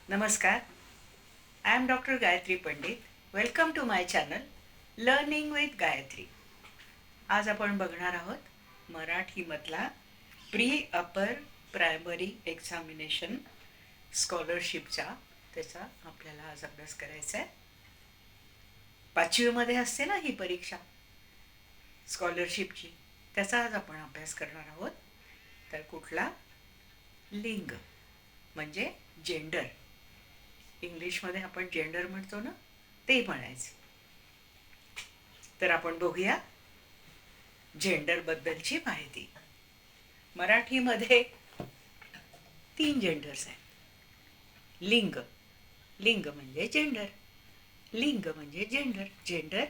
नमस्कार. I am doctor Gayatri Pandit. Welcome to my channel learning with Gayatri. आज आपण बघणार आहोत मराठीमधला प्री अपर प्रायमरी एक्झामिनेशन स्कॉलरशिपचा. त्याचा आपल्याला आज अभ्यास करायचा आहे. 5वीमध्ये असते ना ही परीक्षा स्कॉलरशिपची, त्याचा आज आपण अभ्यास करणार आहोत. तर कुठला? लिंग म्हणजे जेंडर. इंग्लिशमध्ये आपण जेंडर म्हणतो ना, ते म्हणायचं. तर आपण बघूया जेंडरबद्दलची माहिती. मराठीमध्ये 3 जेंडर्स आहेत. लिंग, लिंग म्हणजे जेंडर, लिंग म्हणजे जेंडर. जेंडर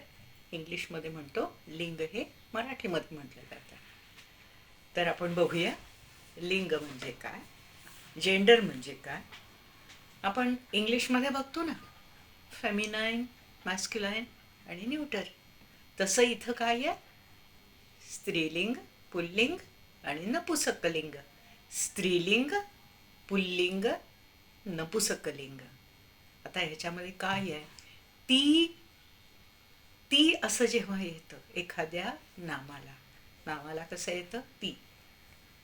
इंग्लिशमध्ये म्हणतो, लिंग हे मराठीमध्ये म्हटलं जातं. तर आपण बघूया लिंग म्हणजे काय, जेंडर म्हणजे काय. आपण इंग्लिशमध्ये बघतो ना, फेमिनाईन, मॅस्क्युलाईन आणि न्यूटर. तसं इथं काय आहे? स्त्रीलिंग, पुल्लिंग आणि नपुसकलिंग. स्त्रीलिंग, पुल्लिंग, नपुसकलिंग. आता ह्याच्यामध्ये काय आहे? ती ती असं जेव्हा येतं एखाद्या नामाला, नावाला कसं येतं? ती.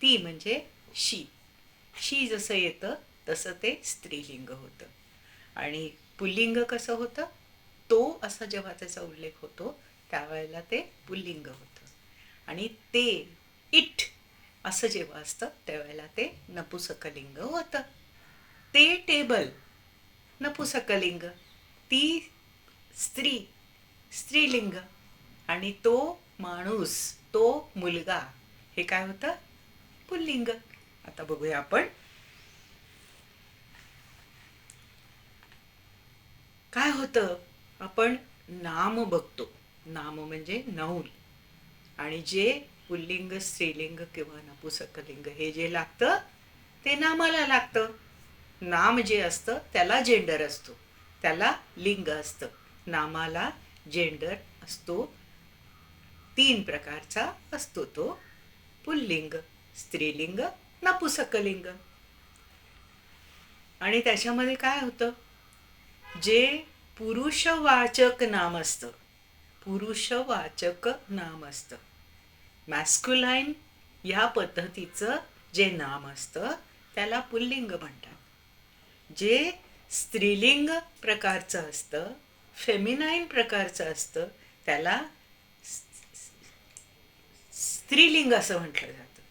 ती म्हणजे शी. शी जसं येतं तसं ते स्त्रीलिंग होतं. आणि पुल्लिंग कसं होतं? तो असा जेव्हा त्याचा उल्लेख होतो त्यावेळेला ते पुल्लिंग होतं. आणि ते, इट असं जेव्हा असतं त्यावेळेला ते नपुसकलिंग होतं. ते टेबल, नपुसकलिंग. ती स्त्री, स्त्रीलिंग. आणि तो माणूस, तो मुलगा, हे काय होतं? पुल्लिंग. आता बघूया आपण काय होतं. आपण नाम बघतो. नाम म्हणजे नाऊन. आणि जे पुल्लिंग, स्त्रीलिंग किंवा नपुसकलिंग हे जे लागतं ते नामाला लागतं. नाम जे असतं त्याला जेंडर असतो, त्याला लिंग असतं. नामाला जेंडर असतो. 3 प्रकारचा असतो तो. पुल्लिंग, स्त्रीलिंग, नपुसकलिंग. आणि त्याच्यामध्ये काय होतं? जे पुरुषवाचक नाम असतं, पुरुषवाचक नाम असतं, मॅस्क्युलाईन या पद्धतीचं जे नाम असतं त्याला पुल्लिंग म्हणतात. जे स्त्रीलिंग प्रकारचं असतं, फेमिनाईन प्रकारचं असतं, त्याला स्त्रीलिंग असं म्हटलं जातं.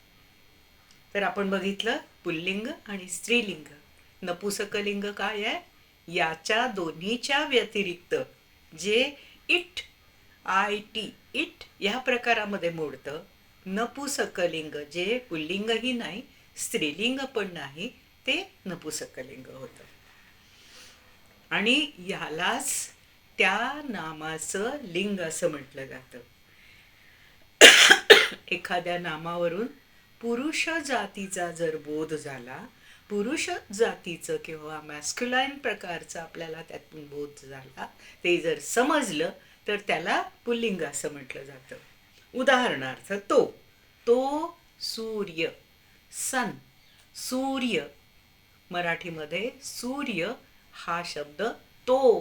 तर आपण बघितलं पुल्लिंग आणि स्त्रीलिंग. नपुसकलिंग काय आहे? याच्या दोन्हीच्या व्यतिरिक्त जे इट, आय टी, इट या प्रकारामध्ये मोडतं. नपुसकलिंग जे पुल्लिंगही नाही, स्त्रीलिंग पण नाही, ते नपुसकलिंग होतं. आणि ह्यालाच त्या नामाचं लिंग असं म्हटलं जातं. एखाद्या नामावरून पुरुष जातीचा जर बोध झाला, पुरुष जातीचं किंवा मॅस्क्युलाईन प्रकारचा आपल्याला त्यातून बोध झाला, ते जर समजलं तर त्याला पुल्लिंग असं म्हटलं जातं. उदाहरणार्थ तो, तो सूर्य, सन, सूर्य. मराठीमध्ये सूर्य हा शब्द तो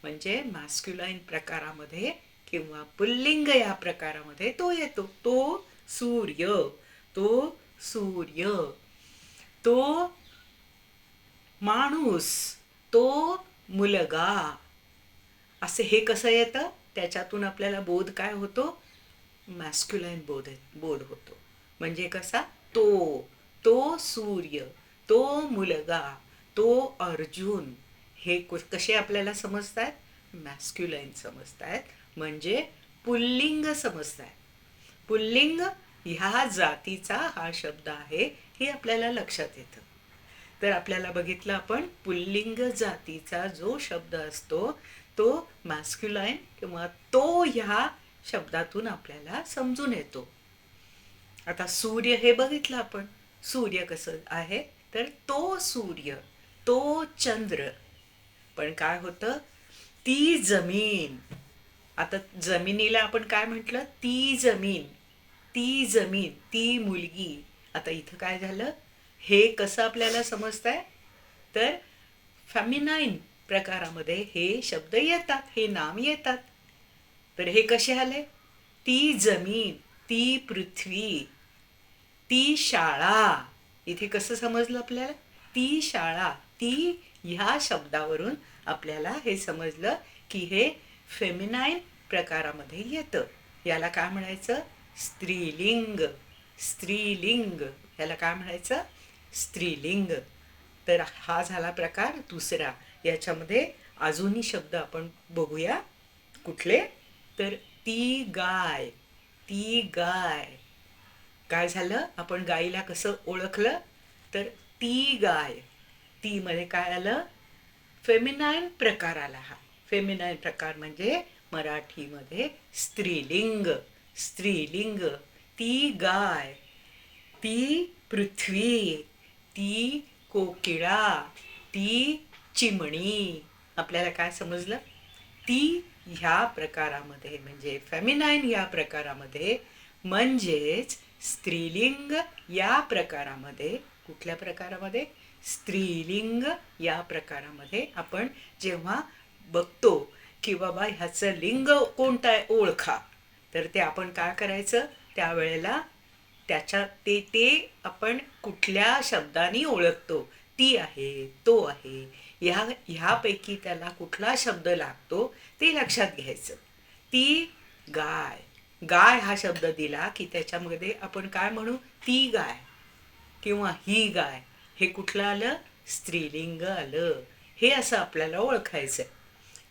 म्हणजे मॅस्क्युलाईन प्रकारामध्ये किंवा पुल्लिंग या प्रकारामध्ये तो येतो. तो सूर्य, तो सूर्य. तो माणूस, तो मुलगा. असे हे कसं येतं? त्याच्यातून आपल्याला बोध काय होतो? मॅस्क्युलाईन बोध होतो. म्हणजे कसा? तो, तो सूर्य, तो मुलगा, तो अर्जुन. हे कसे आपल्याला समजतात? मॅस्क्युलाईन समजतात, म्हणजे पुल्लिंग समजतात. पुल्लिंग ह्या जातीचा हा शब्द आहे हे आपल्याला लक्षात येतं. तर आपल्याला बघितलं आपण पुल्लिंग जातीचा जो शब्द असतो तो मॅस्क्युलाईन किंवा तो ह्या शब्दातून आपल्याला समजून येतो. आता सूर्य हे बघितलं आपण. सूर्य कसं आहे? तर तो सूर्य, तो चंद्र. पण काय होतं? ती जमीन. आता जमिनीला आपण काय म्हटलं? ती जमीन, ती जमीन, ती मुलगी. आता इथं काय झालं? हे कसं आपल्याला समजतंय? तर फेमिनाईन प्रकारामध्ये हे शब्द येतात, हे नाम येतात. तर हे कसे आले? ती जमीन, ती पृथ्वी, ती शाळा. इथे कसं समजलं आपल्याला? ती शाळा, ती ह्या शब्दावरून आपल्याला हे समजलं की हे फेमिनाईन प्रकारामध्ये येतं. याला काय म्हणायचं? स्त्रीलिंग. स्त्रीलिंग याला काय म्हणायचं? स्त्रीलिंग. तर हा झाला प्रकार दुसरा. याच्यामध्ये अजूनही शब्द आपण बघूया. कुठले? तर ती गाय, ती गाय. काय झालं? आपण गाईला कसं ओळखलं? तर ती गाय. ती मध्ये काय आलं? फेमिनाईन प्रकार आला. हा फेमिनाईन प्रकार म्हणजे मराठीमध्ये स्त्रीलिंग. स्त्रीलिंग. ती गाय, ती पृथ्वी, ती कोकिळा, ती चिमणी. आपल्याला काय समजलं? ती ह्या प्रकारामध्ये म्हणजे फेमिनाईन या प्रकारामध्ये म्हणजेच स्त्रीलिंग या प्रकारामध्ये. कुठल्या प्रकारामध्ये? स्त्रीलिंग या प्रकारामध्ये आपण जेव्हा बघतो की बाबा ह्याचं लिंग कोणतं आहे ओळखा, तर ते आपण काय करायचं? त्यावेळेला त्याच्या ते ते आपण कुठल्या शब्दाने ओळखतो. ती आहे, तो आहे, ह्यापैकी त्याला कुठला शब्द लागतो ते लक्षात घ्यायचं. ती गाय. गाय हा शब्द दिला की त्याच्यामध्ये आपण काय म्हणू? ती गाय किंवा ही गाय. हे कुठलं आलं? स्त्रीलिंग आलं. हे असं आपल्याला ओळखायचं.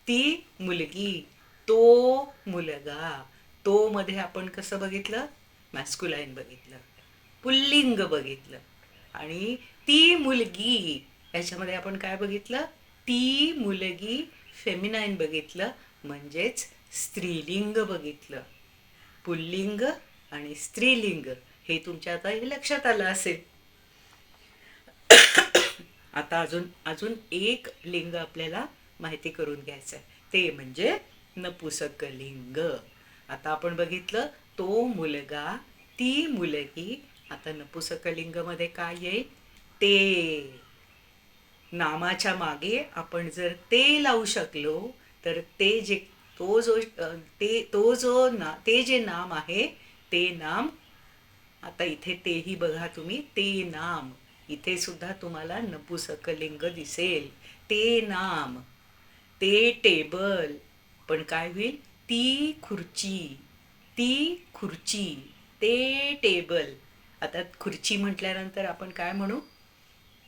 ती मुलगी, तो मुलगा. तो मध्ये आपण कसं बघितलं? मॅस्क्युलाईन बघितलं, पुल्लिंग बघितलं. आणि ती मुलगी याच्यामध्ये आपण काय बघितलं? ती मुलगी फेमिनाईन बघितलं, म्हणजेच स्त्रीलिंग बघितलं. पुल्लिंग आणि स्त्रीलिंग हे तुमच्या आता हे लक्षात आलं असेल. आता अजून अजून एक लिंग आपल्याला माहिती करून घ्यायचं आहे, ते म्हणजे नपुसकलिंग. आता आपण बघितलं तो मुलगा, ती मुलगी. आता नपुसकलिंग मध्ये काय येईल? ते. नामाच्या मागे आपण जर ते लावू शकलो तर ते जे तो जो ते तो जो ना ते जे नाम आहे ते नाम. आता इथे तेही बघा तुम्ही, ते नाम. इथे सुद्धा तुम्हाला नपुसकलिंग दिसेल. ते नाम, ते टेबल. पण काय होईल? ती खुर्ची, ती खुर्ची, ते टेबल. आता खुर्ची म्हटल्यानंतर आपण काय म्हणू?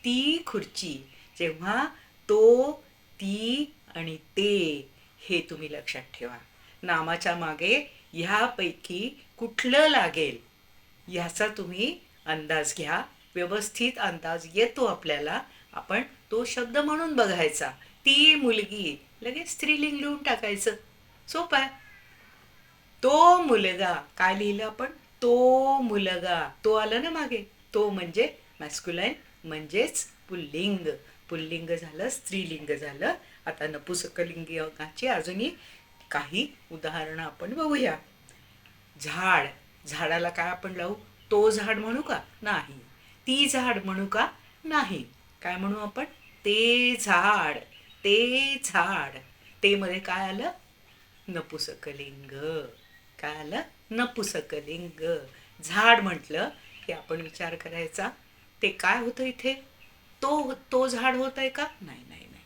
ती खुर्ची. जेव्हा तो, ती आणि ते हे तुम्ही लक्षात ठेवा. नामाच्या मागे ह्यापैकी कुठलं लागेल ह्याचा तुम्ही अंदाज घ्या. व्यवस्थित अंदाज येतो आपल्याला. आपण तो शब्द म्हणून बघायचा. ती मुलगी, लगेच स्त्रीलिंग लिहून टाकायचं. सोपं आहे. तो मुलगा. काय लिहिलं आपण? तो मुलगा. तो आलं ना मागे? तो म्हणजे मॅस्क्युलाईन, म्हणजेच पुल्लिंग. पुल्लिंग झालं, स्त्रीलिंग झालं. आता नपुसकलिंगाची अजूनही काही उदाहरणं आपण बघूया. झाड. झाडाला काय आपण लावू? तो झाड म्हणू का? नाही. ती झाड म्हणू का? नाही. काय म्हणू आपण? ते झाड, ते झाड. ते मध्ये काय आलं? नपुसकलिंग. काय आलं? नपुसकलिंग. झाड म्हटलं की आपण विचार करायचा ते काय होतं इथे? तो झाड होत आहे का? नाही नाही नाही.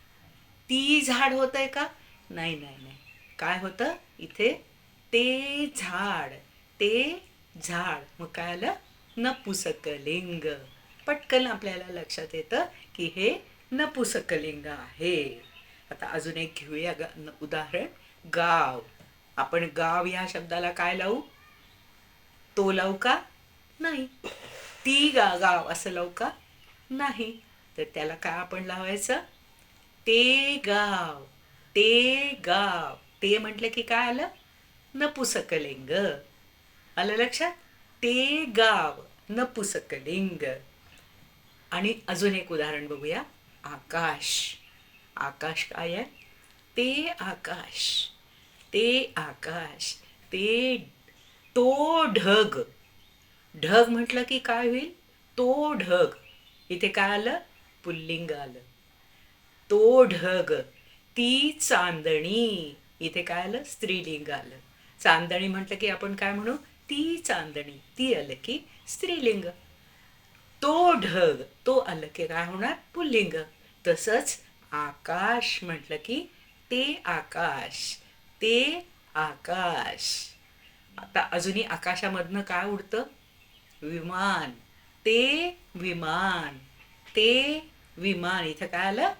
ती झाड होत आहे का? नाही नाही नाही. काय होतं इथे? ते झाड, ते झाड. मग काय आलं? नपुसकलिंग. पटकन आपल्याला लक्षात येतं की हे नपुसकलिंग आहे. आता अजून एक घेऊया उदाहरण. गाव. आपण गाव या शब्दाला काय लावू? तो लावू का? नाही. ती गाव असं लावू का? नाही. तर त्याला काय आपण लावायचं? ते गाव, ते गाव. ते म्हटलं की काय आलं? नपुसकलिंग. आलं लक्षात? ते गाव, नपुसकलिंग. आणि अजून एक उदाहरण बघूया. आकाश. आकाश काय आहे? ते आकाश, ते आकाश, ते. तो ढग. ढग म्हटलं की काय होईल? तो ढग. इथे काय आलं? पुल्लिंग आलं. तो ढग, ती चांदणी. इथे काय आलं? स्त्रीलिंग आलं. चांदणी म्हटलं की आपण काय म्हणू? ती चांदणी. ती आलं की स्त्रीलिंग. तो ढग, तो आलं की काय होणार? पुल्लिंग. तसंच आकाश म्हटलं की ते आकाश. ते आकाश. आता अजूनही आकाशामधनं काय उडतं? विमान. ते विमान. ते विमान. इथं काय आलं?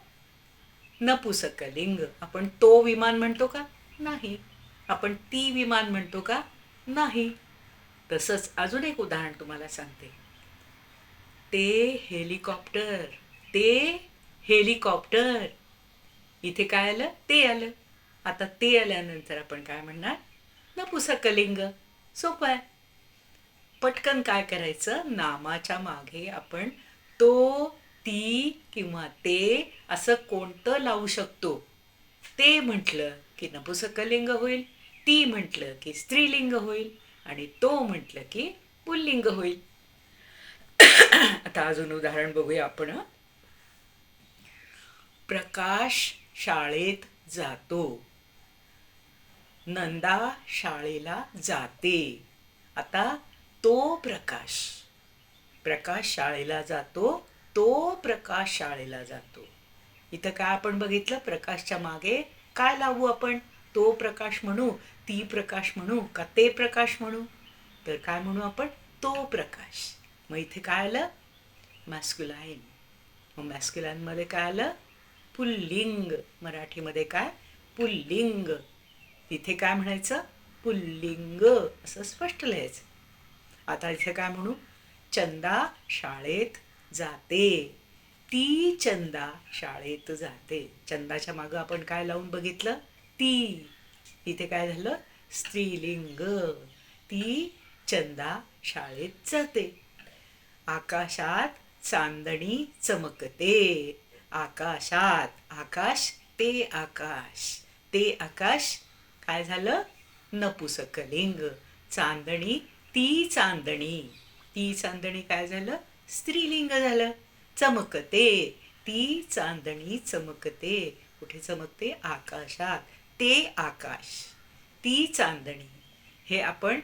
नपुसकलिंग. आपण तो विमान म्हणतो का? नाही. आपण ती विमान म्हणतो का? नाही. तसंच अजून एक उदाहरण तुम्हाला सांगते. ते हेलिकॉप्टर. ते हेलिकॉप्टर. इथे काय आलं? ते आलं. आता ते आल्यानंतर आपण काय म्हणणार? नपुसकलिंग. सोपं आहे. पटकन काय करायचं? नामाच्या मागे आपण तो, ती किंवा ते असं कोणतं लावू शकतो? ते म्हटलं की नपुसकलिंग होईल, ती म्हटलं की स्त्रीलिंग होईल आणि तो म्हटलं की पुल्लिंग होईल. आता अजून उदाहरण बघूया आपण. प्रकाश शाळेत जातो. नंदा शाळेला जाते. आता तो प्रकाश. प्रकाश शाळेला जातो. तो प्रकाश शाळेला जातो. इथं काय आपण बघितलं? प्रकाशच्या मागे काय लावू आपण? तो प्रकाश म्हणू, ती प्रकाश म्हणू का ते प्रकाश म्हणू? तर काय म्हणू आपण? तो प्रकाश. मग इथे काय आलं? मॅस्क्युलाइन. मग मॅस्क्युलाइनमध्ये काय आलं? पुल्लिंग. मराठीमध्ये काय? पुल्लिंग. इथे काय म्हणायचं? पुल्लिंग असं स्पष्ट लिहायचं. आता इथे काय म्हणू? चंदा शाळेत जाते. ती चंदा शाळेत जाते. चंदाच्या मागं आपण काय लावून बघितलं? ती. इथे काय झालं? स्त्रीलिंग. ती चंदा शाळेत जाते. आकाशात चांदणी चमकते. आकाशात. आकाश ते आकाश. ते आकाश काय झालं? नपुसकलिंग. चांदणी ती चांदणी. ती चांदणी काय झालं? स्त्रीलिंग झालं. चमकते. ती चांदणी चमकते. कुठे चमकते? आकाशात. ते आकाश. ती चांदणी. हे आपण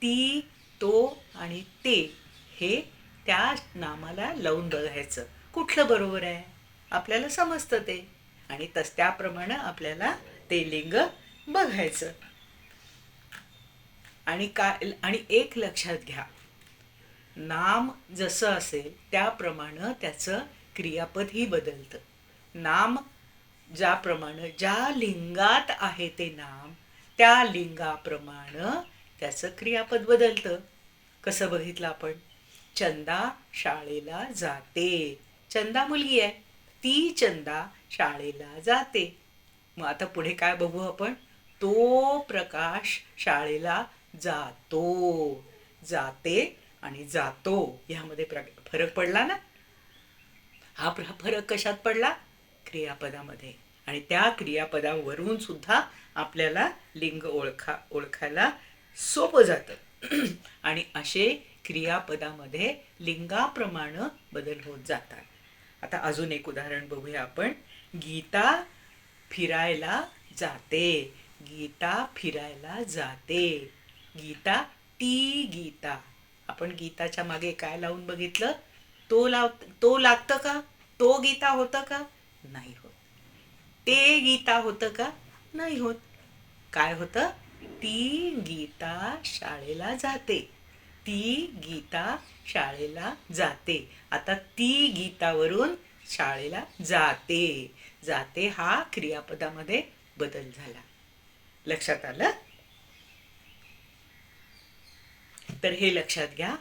ती, तो आणि ते हे त्या नामाला लावून बघायचं. कुठलं बरोबर आहे? आपल्याला समजतं ते. आणि त्याप्रमाणे आपल्याला ते लिंग बघायचं. आणि एक लक्षात घ्या. नाम जसं असेल त्याप्रमाणे त्याचं क्रियापदही बदलतं. नाम ज्याप्रमाणे ज्या लिंगात आहे ते नाम त्या लिंगाप्रमाणे त्याचं क्रियापद बदलतं. कसं बघितलं आपण? चंदा शाळेला जाते. चंदा मुलगी आहे. ती चंदा शाळेला जाते. मग आता पुढे काय बघू आपण? तो प्रकाश शाळेला जातो. जाते आणि जातो ह्यामध्ये फरक पडला ना? हा फरक कशात पडला? क्रियापदामध्ये. आणि त्या क्रियापदावरून सुद्धा आपल्याला लिंग ओळखायला सोपं जातं. आणि असे क्रियापदामध्ये लिंगाप्रमाणे बदल होत जातात. आता अजून एक उदाहरण बघूया आपण. गीता फिरायला जाते. गीता फिरायला जाते. गीता ती गीता. आपण गीताच्या मागे काय लावून बघितलं? तो लागतं का? तो गीता होतं का? नाही होत. ते गीता होतं का? नाही होत. काय होतं? ती गीता शाळेला जाते. ती गीता शाळेला जाते. आता ती गीतावरून शाळेला जाते. जाते हा क्रियापदामध्ये बदल झाला. लक्षात आलं? तर हे लक्षात घ्या.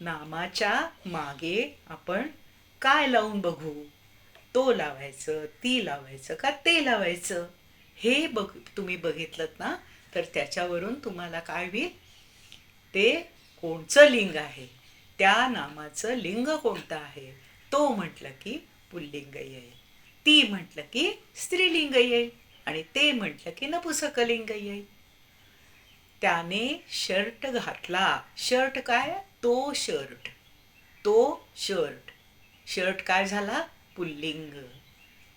नामाच्या मागे आपण काय लावून बघू? तो लावायचं, ती लावायचं का ते लावायचं? हे तुम्ही बघितलं ना तर त्याच्यावरून तुम्हाला काय होईल? ते कोणचं लिंग आहे, त्या नामाचं लिंग कोणतं आहे, तो म्हटलं की पुल्लिंग येईल, ती म्हटलं की स्त्रीलिंग येईल आणि ते म्हटलं की नपुसकलिंग येईल. त्याने शर्ट घातला. शर्ट काय? तो शर्ट. तो शर्ट. शर्ट काय झाला? पुल्लिंग.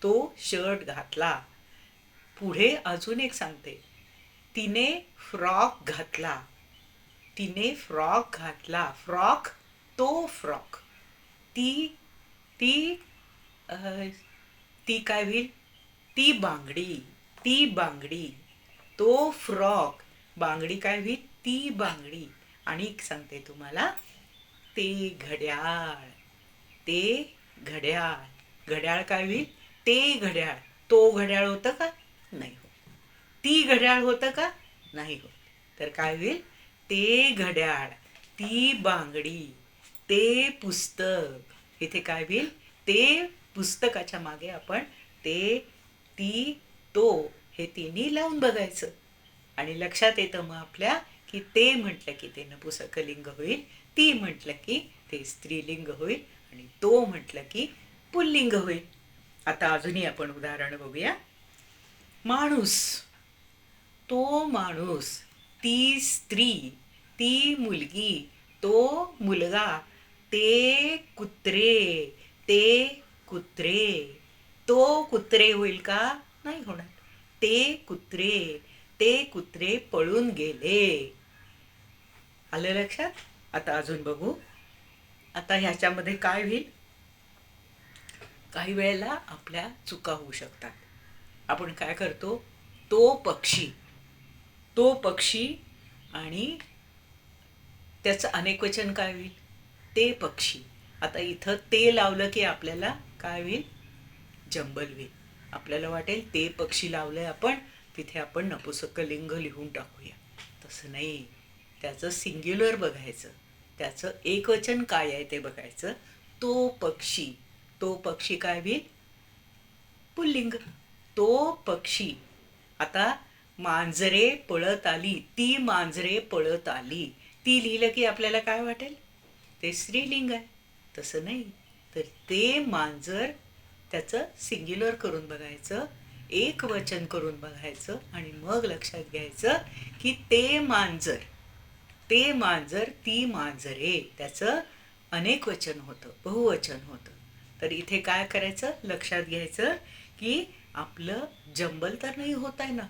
तो शर्ट घातला. पुढे अजून एक सांगते. तिने फ्रॉक घातला. तिने फ्रॉक घातला. फ्रॉक, तो फ्रॉक. ती ती अ, ती काय होईल? ती बांगडी. ती बांगडी. तो फ्रॉक. बांगडी काय होईल? ती बांगडी. आणि एक सांगते तुम्हाला. ते घड्याळ. ते घड्याळ. घड्याळ काय होईल? ते घड्याळ. तो घड्याळ होतं का? नाही हो. ती घड्याळ होतं का? नाही हो. तर काय होईल? ते घड्याळ, ती बांगडी, ते पुस्तक. इथे काय होईल? ते पुस्तकाच्या मागे आपण ते, ती, तो हे तिन्ही लावून बघायचं. आणि लक्षात येतं मग आपल्या की ते म्हटलं की ते नपुसकलिंग होईल, ती म्हटलं की ते स्त्रीलिंग होईल, आणि तो म्हटलं की पुल्लिंग होईल. आता अजूनही आपण उदाहरण बघूया. माणूस. तो माणूस. ती स्त्री. ती मुलगी. तो मुलगा. ते कुत्रे. ते कुत्रे. तो कुत्रे होईल का? नाही होणार. ते कुत्रे. ते कुत्रे पळून गेले. आलं लक्षात? आता अजून बघू. आता ह्याच्यामध्ये काय होईल? काही वेळेला आपल्या चुका होऊ शकतात. आपण काय करतो? तो पक्षी. तो पक्षी आणि त्याचं अनेकवचन काय होईल? ते पक्षी. आता इथं ते लावलं की आपल्याला काय होईल? जंबल होईल. आपल्याला वाटेल ते पक्षी लावलंय आपण, तिथे आपण नपुसकलिंग लिहून टाकूया. तसं नाही. त्याचं सिंग्युलर बघायचं. त्याचं एकवचन काय आहे ते बघायचं. तो पक्षी. तो पक्षी काय होईल? पुल्लिंग. तो पक्षी. आता मांजरे पळत आली. ती मांजरे पळत आली. ती लिहिलं की आपल्याला काय वाटेल? ते स्त्रीलिंग आहे. तसं नाही. तर ते मांजर, त्याचं सिंग्युलर करून बघायचं, एक वचन करून बघायचं, आणि मग लक्षात घ्यायचं की ते मांजर, ते मांजर, ती मांजरे, त्याचं अनेक वचन होतं, बहुवचन होतं. तर इथे काय करायचं? लक्षात घ्यायचं की आपलं जंबल तर नाही होत आहे ना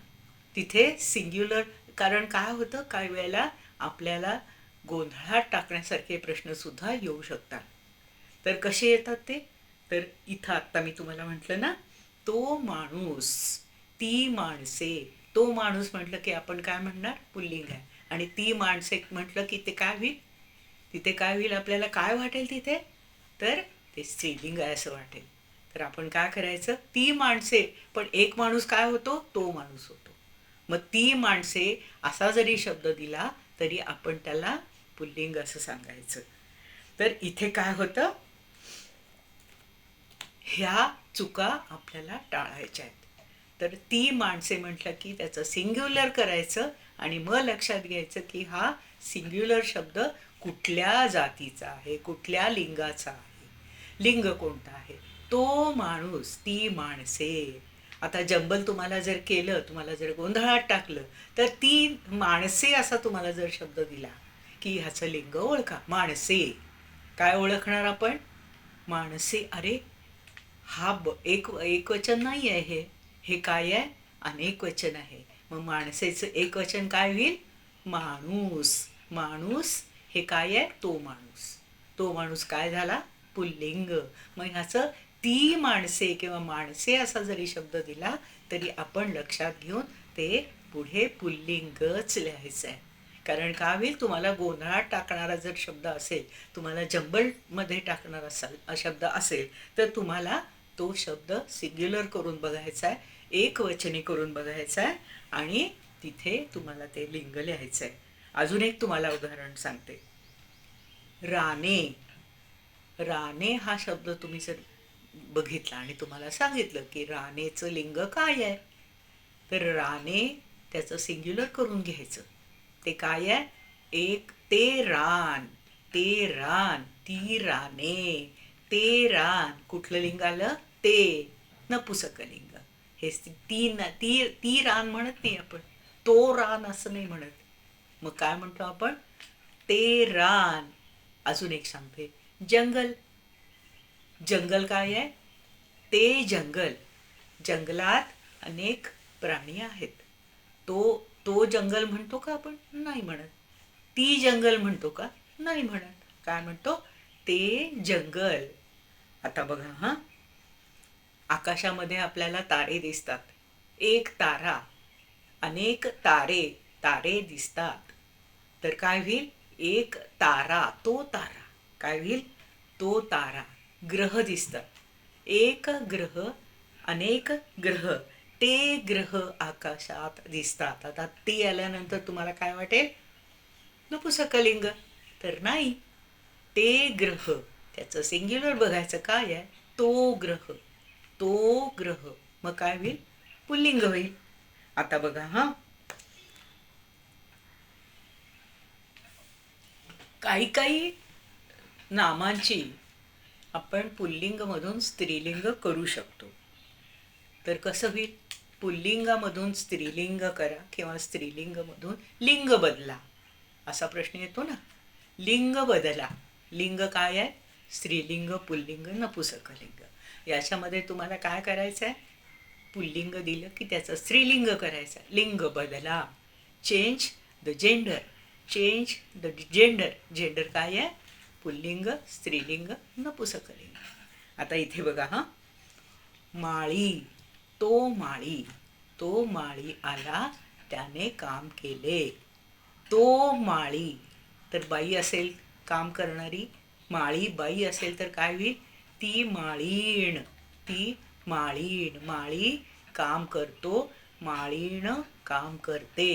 तिथे सिंग्युलर. कारण काय होतं, काही वेळेला आपल्याला गोंधळात टाकण्यासारखे प्रश्न सुद्धा येऊ शकतात. तर कसे येतात ते? तर इथं आत्ता मी तुम्हाला म्हटलं ना, तो माणूस, ती माणसे. तो माणूस म्हटलं की आपण काय म्हणणार? पुल्लिंग आहे. आणि ती माणसे म्हटलं की ते काय होईल? तिथे काय होईल? आपल्याला काय वाटेल तिथे? तर ते स्त्रीलिंग आहे असं वाटेल. तर आपण काय करायचं? ती माणसे. पण एक माणूस काय होतो? तो माणूस होतो. मग ती माणसे असा जरी शब्द दिला तरी आपण त्याला पुल्लिंग असं सांगायचं. तर इथे काय होतं? ह्या चुका आपल्याला टाळायच्या आहेत. तर ती माणसे म्हटलं की त्याचं सिंग्युलर करायचं, आणि मग लक्षात घ्यायचं की हा सिंग्युलर शब्द कुठल्या जातीचा आहे, कुठल्या लिंगाचा आहे, लिंग कोणतं आहे. तो माणूस, ती माणसे. आता जंबल तुम्हाला जर केलं, तुम्हाला जर गोंधळात टाकलं, तर ती माणसे असा तुम्हाला जर शब्द दिला की ह्याचं लिंग ओळखा. माणसे. काय ओळखणार आपण? माणसे. अरे हा एक एक वचन नाही आहे हे. हे काय आहे? अनेक वचन आहे. मग माणसेचं एक वचन काय होईल? माणूस. माणूस हे काय आहे? तो माणूस. तो माणूस काय झाला? पुल्लिंग. मग ह्याचं ती माणसे किंवा माणसे असा जरी शब्द दिला तरी आपण लक्षात घेऊन ते पुढे पुल्लिंगच लिहायचं आहे. कारण काय होईल? तुम्हाला गोंधळात टाकणारा जर शब्द असेल, तुम्हाला जंबलमध्ये टाकणारा शब्द असेल, तर तुम्हाला तो शब्द सिंग्युलर करून बघायचा आहे, एक वचनी करून बघायचा आहे, आणि तिथे तुम्हाला ते लिंग लिहायचं आहे. अजून एक तुम्हाला उदाहरण सांगते. राणे. राणे हा शब्द तुम्ही जर बघितला आणि तुम्हाला सांगितलं की राणेचं लिंग काय आहे, तर राणे त्याचं सिंग्युलर करून घ्यायचं. ते काय आहे? एक. ते रान. ते रान. ती राने. ते रान. कुठलं लिंग आलं? ते. नपुसकलिंग. हे ती रान म्हणत नाही आपण, तो रान असं नाही म्हणत. मग काय म्हणतो आपण? ते रान. अजून एक सांगते. जंगल. जंगल काय आहे? ते जंगल. जंगलात अनेक प्राणी आहेत. तो जंगल म्हणतो का आपण? नाही म्हणत. ती जंगल म्हणतो का? नाही म्हणत. काय म्हणतो? ते जंगल. आता बघा हा, आकाशामध्ये आपल्याला तारे दिसतात. एक तारा, अनेक तारे, तारे दिसतात. तर काय होईल? एक तारा, तो तारा. काय होईल? तो तारा. ग्रह दिसतात. एक ग्रह, अनेक ग्रह, ते ग्रह आकाशात दिसतात. आता ते आल्यानंतर तुम्हाला काय वाटेल? नपुसकलिंग. तर नाही. ते ग्रह, त्याचं सिंग्युलर बघायचं काय आहे? तो ग्रह, तो ग्रह. मग काय होईल? पुल्लिंग होईल. आता बघा हा, काही काही नामांची आपण पुल्लिंगमधून स्त्रीलिंग करू शकतो. तर कसं होईल? पुल्लिंगामधून स्त्रीलिंग करा किंवा स्त्रीलिंगमधून लिंग बदला, असा प्रश्न येतो ना. लिंग बदला. लिंग काय आहे? स्त्रीलिंग, पुल्लिंग, नपुसकलिंग. याच्यामध्ये तुम्हाला काय करायचं आहे? पुल्लिंग दिलं की त्याचं स्त्रीलिंग करायचं. लिंग बदला. Change the gender. Change the gender. Gender काय आहे? पुल्लिंग, स्त्रीलिंग, नपुसकलिंग. आता इथे बघा हा, माळी, तो माळी, तो माळी आला, त्याने काम केले. तो माळी. तर बाई असेल काम करणारी, माळी बाई असेल तर काय होईल? ती माळीण. ती माळीण. माळी काम करतो, माळीण काम करते.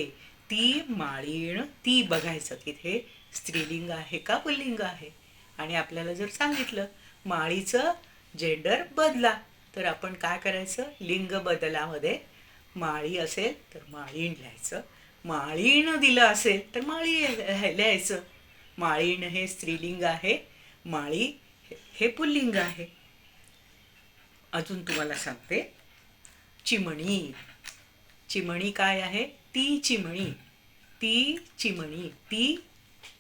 ती माळीण. ती बघायचं तिथे स्त्रीलिंग आहे का पुल्लिंग आहे. आणि आपल्याला जर सांगितलं माळीचं जेंडर बदला, तर आपण काय करायचं? लिंग बदलामध्ये माळी असेल तर माळीण लिहायचं. माळीण दिलं असेल तर माळी लिहायचं. माळीण हे स्त्रीलिंग आहे, माळी हे पुल्लिंग आहे. अजून तुम्हाला सांगते, चिमणी. चिमणी काय आहे? ती चिमणी. ती चिमणी. ती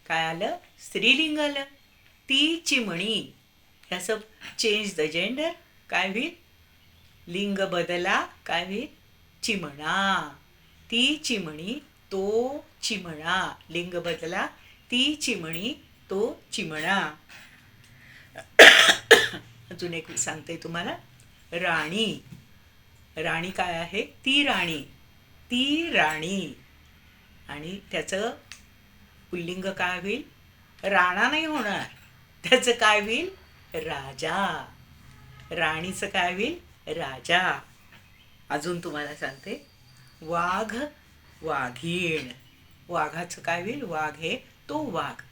काय आलं? स्त्रीलिंग आलं. ती चिमणी. ह्याचं चेंज द जेंडर काय होईल? लिंग बदला काय होईल? चिमणा. ती चिमणी, तो चिमणा. लिंग बदला. ती चिमणी, तो चिमणा. अजून एक सांगते तुम्हाला, राणी. राणी काय आहे? ती राणी. ती राणी. आणि त्याचं पुल्लिंग काय होईल? राणा नाही होणार. त्याचं काय होईल? राजा. राणीचं काय होईल? राजा. अजून तुम्हाला सांगते, वाघ, वाघीण. वाघाचं काय होईल? वाघ हे तो वाघ.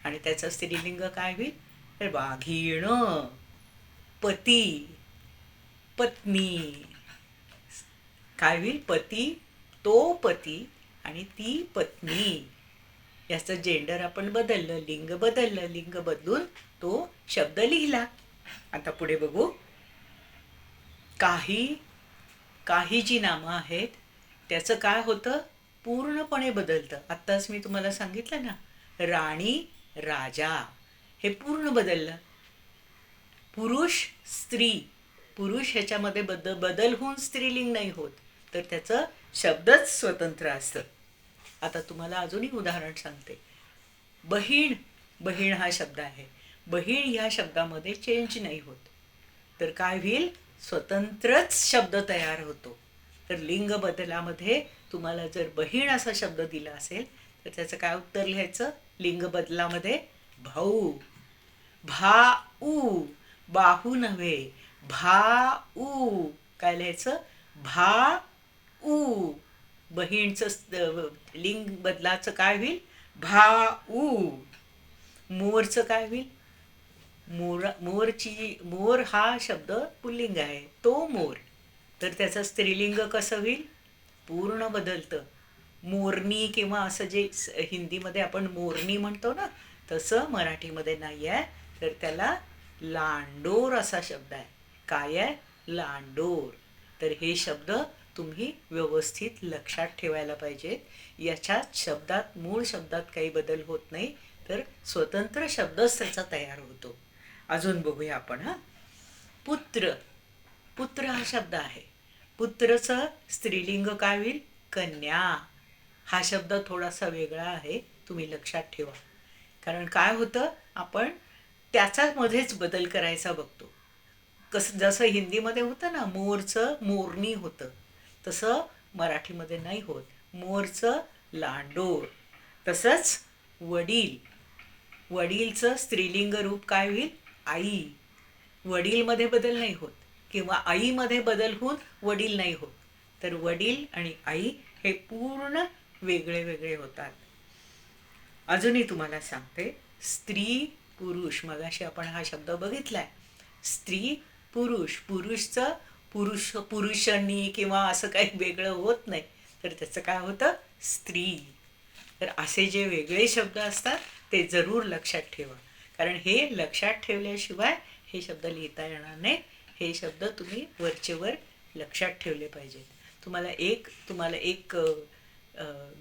आणि त्याचं स्त्रीलिंग काय होईल? तर वाघीण. पती, पत्नी. काय होईल? पती, तो पती आणि ती पत्नी. याचं जेंडर आपण बदललं, लिंग बदललं. लिंग बदलून तो शब्द लिहिला. आता पुढे बघू. काही, काही जी नामं आहेत त्याचं काय होतं? पूर्णपणे बदलतं. आत्ताच मी तुम्हाला सांगितलं ना, राणी, राजा हे पूर्ण बदललं. पुरुष, स्त्री. पुरुष ह्याच्यामध्ये बदल होऊन स्त्रीलिंग नाही होत, तर त्याचं शब्दच स्वतंत्र असतं. आता तुम्हाला अजूनही उदाहरण सांगते. बहीण. बहीण हा शब्द आहे. बहीण ह्या शब्दामध्ये चेंज नाही होत, तर काय होईल? स्वतंत्रच शब्द तयार होतो. तर लिंग बदलामध्ये तुम्हाला जर बहीण असा शब्द दिला असेल तर त्याचं काय उत्तर लिहायचं? लिंग बदलामध्ये भाऊ. भाऊ. बाहू नव्हे, भाऊ. काय लिहायचं? भाऊ. बहीणचं लिंग बदलाचं काय होईल? भाऊ. मोरचं काय होईल? मोर हा शब्द पुल्लिंग आहे, तो मोर. तर त्याचं स्त्रीलिंग कसं होईल? पूर्ण बदलतं. मोरनी किंवा असं जे हिंदीमध्ये आपण मोरनी म्हणतो ना, तसं मराठीमध्ये नाही आहे. तर त्याला लांडोर असा शब्द आहे. काय आहे? लांडोर. तर हे शब्द तुम्ही व्यवस्थित लक्षात ठेवायला पाहिजे. याच्यात शब्दात, मूळ शब्दात काही बदल होत नाही, तर स्वतंत्र शब्दच त्याचा तयार होतो. अजून बघूया आपण हा. पुत्र. पुत्र हा शब्द आहे. पुत्रचं स्त्रीलिंग काय होईल? कन्या. हा शब्द थोडासा वेगळा आहे, तुम्ही लक्षात ठेवा. कारण काय होतं, आपण त्याचा मध्येच बदल करायचा बघतो. जसं हिंदीमध्ये होतं ना, मोरचं मोरनी होतं, तसं मराठीमध्ये नाही होत. मोरचं लांडोर. तसंच वडील, वडीलचं स्त्रीलिंग रूप काय होईल? आई. वडीलमध्ये बदल नाही होत, किंवा आईमध्ये बदल होऊन वडील नाही होत. तर वडील आणि आई हे पूर्ण वेगळे वेगळे होतात. अजूनही तुम्हाला सांगते, स्त्री पुरुष, मगाशी आपण हा शब्द बघितलाय. स्त्री पुरुष, पुरुषचं पुरुषांनी किंवा असं काही वेगळं होत नाही, तर त्याचं काय होतं? स्त्री. तर असे जे वेगळे शब्द असतात ते जरूर लक्षात ठेवा. कारण हे लक्षात ठेवल्याशिवाय हे शब्द लिहिता येणार नाही. हे शब्द तुम्ही वरचे वर लक्षात ठेवले पाहिजेत. तुम्हाला एक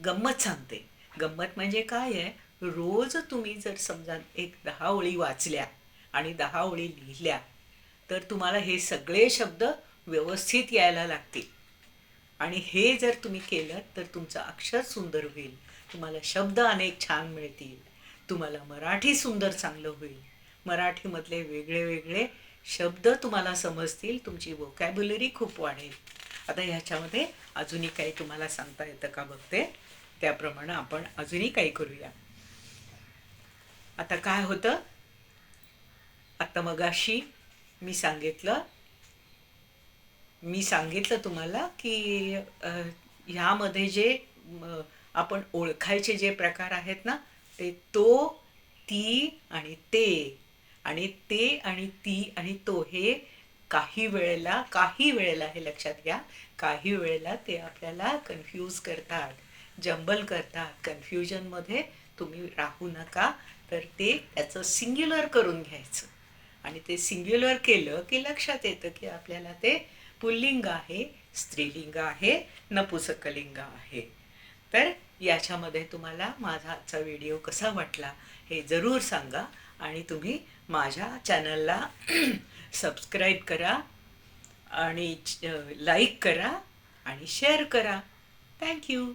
गंमत सांगते. गंमत म्हणजे काय आहे, रोज तुम्ही जर समजा एक 10 ओळी वाचल्या आणि 10 ओळी लिहिल्या, तर तुम्हाला हे सगळे शब्द व्यवस्थित यायला लागतील. आणि हे जर तुम्ही केलं तर तुमचं अक्षर सुंदर होईल, तुम्हाला शब्द अनेक छान मिळतील, तुम्हाला मराठी सुंदर चांगलं होईल, मराठीमधले वेगळे वेगळे शब्द तुम्हाला समजतील, तुमची व्होकॅब्युलरी खूप वाढेल. आता ह्याच्यामध्ये अजूनही काही तुम्हाला सांगता येतं का बघते, त्याप्रमाणे आपण अजूनही काही करूया. आता काय होतं, आता मगाशी मी सांगितलं तुम्हाला की ह्यामध्ये जे आपण ओळखायचे जे प्रकार आहेत ना, ते तो, ती आणि ते, आणि ते आणि ती आणि तो, हे काही वेळेला हे लक्षात घ्या, काही वेळेला ते आपल्याला कन्फ्यूज करतात, जंबल करतात. कन्फ्युजनमध्ये तुम्ही राहू नका. तर ते त्याचं सिंग्युलर करून घ्यायचं, आणि ते सिंग्युलर केलं की लक्षात येतं की आपल्याला ते पुल्लिंग आहे, स्त्रीलिंग आहे, नपुंसकलिंग आहे. तर याच्यामध्ये तुम्हाला माझा आजचा व्हिडिओ कसा वाटला हे जरूर सांगा, आणि तुम्ही माझ्या चॅनलला सबस्क्राईब करा, आणि लाईक करा आणि शेअर करा. थँक्यू.